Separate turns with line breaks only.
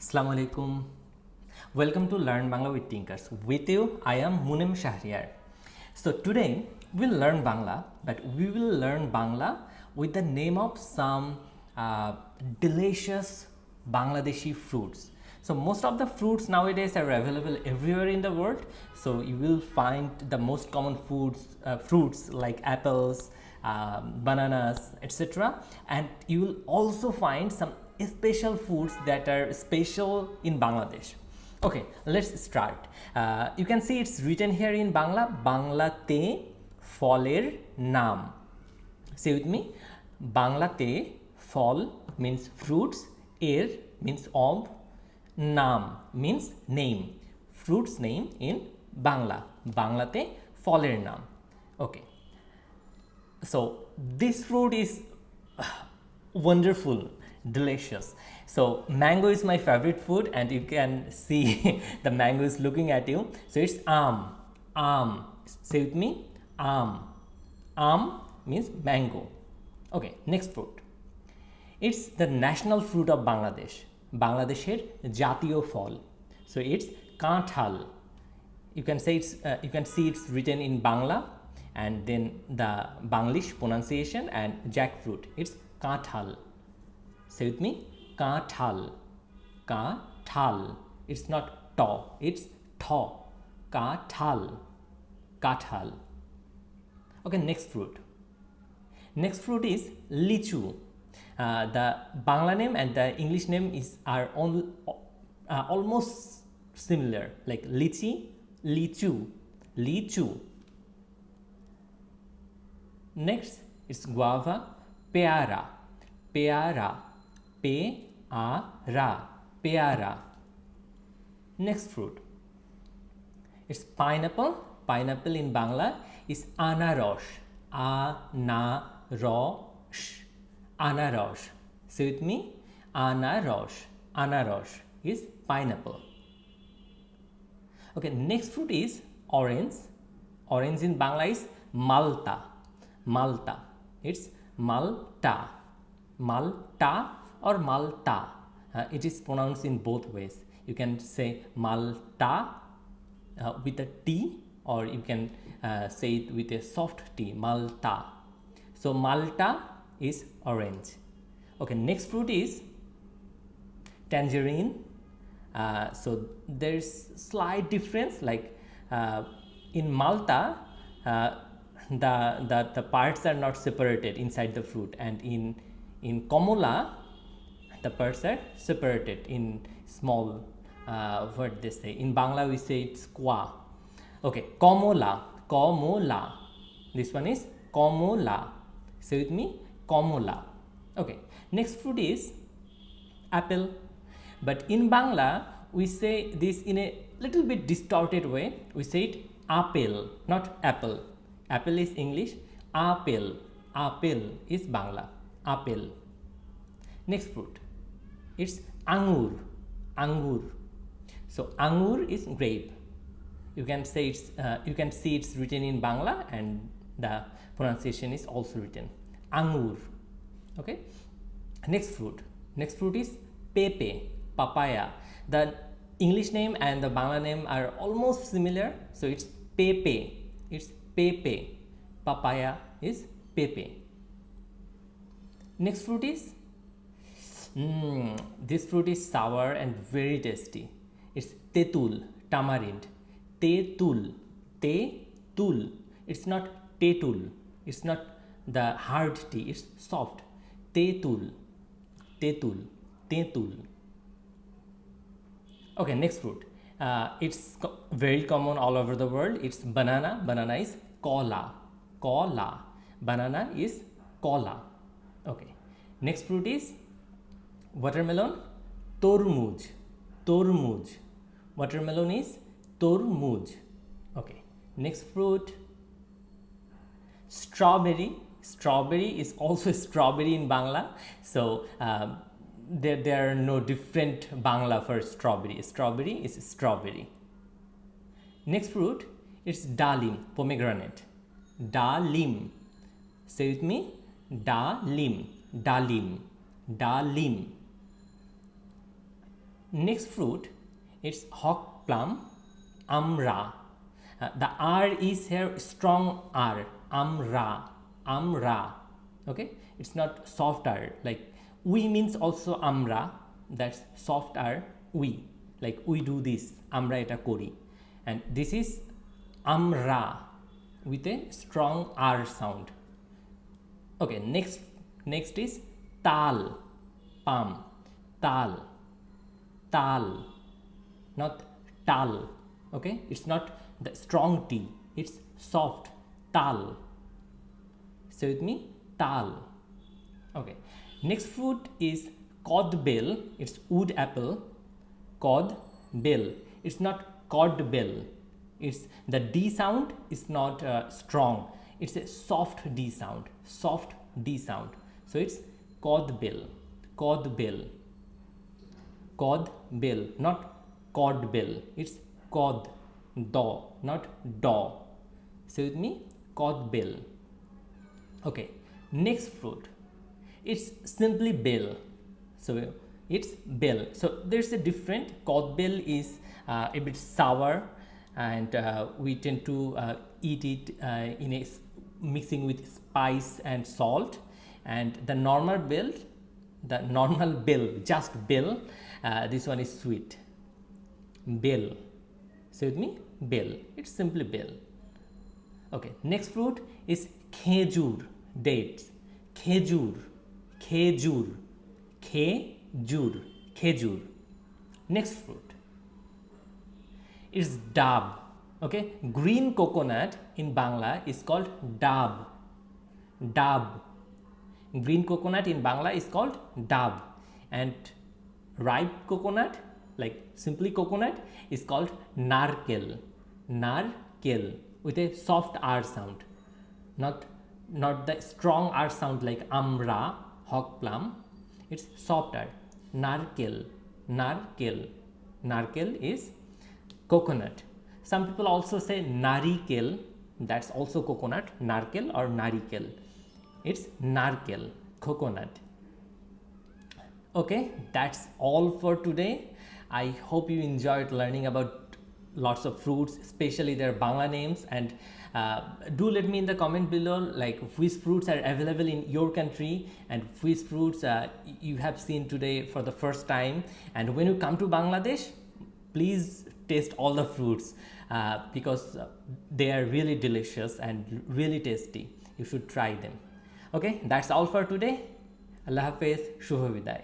Assalamu alaikum. Welcome to Learn Bangla with Tinkers. With you, I am Munem Shahriar. So today we'll learn Bangla, but we will learn Bangla with the name of some delicious Bangladeshi fruits. So most of the fruits nowadays are available everywhere in the world. So you will find the most common fruits like apples, bananas, etc. And you will also find some special foods that are special in Bangladesh. Okay, let's start. You can see it's written here in Bangla, Banglate foler naam. Say with me, Banglate fol means fruits, er means of, naam means name, fruits name in Bangla, Banglate foler naam. Okay, so this fruit is wonderful, delicious. So mango is my favorite food, and you can see the mango is looking at you. So it's am. Say with me, am means mango. Okay, next fruit. It's the national fruit of Bangladesh, Bangladesher jatiyo fol. So it's kathal. You can see it's written in Bangla and then the Banglish pronunciation and jackfruit. It's kathal. Say with me, kathal. Kathal. It's not to, it's tho. Kathal. Kathal. Okay, next fruit. Next fruit is lichu. The Bangla name and the English name are almost similar, like lichi, lichu, lichu. Next, it's guava, peara, peara, peara, peara. Next fruit, it's pineapple. Pineapple in Bangla is anarosh, anarosh, anarosh. Say with me, anarosh, anarosh is pineapple. Okay, next fruit is orange. Orange in Bangla is malta, malta. It's malta, malta or malta. It is pronounced in both ways. You can say malta with a T, or you can say it with a soft T, malta. So malta is orange. Okay, next fruit is tangerine. So there's slight difference, like in malta the parts are not separated inside the fruit, and in komola the parts are separated in small what they say in Bangla we say it's kwa. Okay, komola, komola. This one is komola. Say with me, komola. Okay, next fruit is apple. But in Bangla we say this in a little bit distorted way. We say it apple, not apple. Apple is English, apple. Apple is Bangla, apple. Next fruit, it's angur, angur. So angur is grape. You can say it's you can see it's written in Bangla and the pronunciation is also written angur. Okay, next fruit is Pepe Papaya. The English name and the Bangla name are almost similar, so it's Pepe. It's Pepe. Papaya is Pepe. Next fruit is this fruit is sour and very tasty. It's tetul, tamarind. Tetul, tetul. It's not tetul. It's not the hard T. It's soft. Tetul, tetul, tetul. Okay, next fruit. It's very common all over the world. It's banana. Banana is kola, kola. Banana is kola. Okay. Next fruit is watermelon, tormuj, tormuj. Watermelon is tormuj. Okay. Next fruit, strawberry. Strawberry is also strawberry in Bangla. So there are no different Bangla for strawberry. Strawberry is strawberry. Next fruit, it's dalim, pomegranate. Dalim. Say with me, dalim, dalim, dalim. next fruit, it's hawk plum, amra. The R is here strong R, amra, amra. Okay, it's not soft R. Like we means also amra, that's soft R, we. Like we do this, amra eta kori. And this is amra with a strong R sound. Okay, next is tal, palm, tal, tal, not tal. Okay, it's not the strong T, it's soft, tal. Say with me, tal. Okay, next fruit is codbell, it's wood apple, codbell. It's not codbell, it's the D sound is not strong, it's a soft D sound, soft D sound. So it's codbell, codbell, codbell, not codbell, it's cod, do, not do. Say with me, codbell. Okay, next fruit, it's simply bell. So it's bell. So there's a different, codbell is a bit sour, and we tend to eat it in a mixing with spice and salt. And the normal bell, just bell, this one is sweet, bell. Say with me, bell, it's simply bell. Okay, next fruit is khejur, dates, khejur, khejur, khejur, khejur. Next fruit is dab. Okay, green coconut in Bangla is called dab, dab. Green coconut in Bangla is called dab, and ripe coconut, like simply coconut, is called narkel, narkel, with a soft R sound, not the strong R sound like amra, hawk plum. It's soft R, narkel, narkel. Narkel is coconut. Some people also say narikel, that's also coconut, narkel or narikel. It's narkel, coconut. Okay, that's all for today. I hope you enjoyed learning about lots of fruits, especially their Bangla names, and do let me in the comment below like which fruits are available in your country and which fruits you have seen today for the first time. And when you come to Bangladesh, please taste all the fruits because they are really delicious and really tasty. You should try them. Okay, that's all for today. Allah Hafiz, Shubha Biday.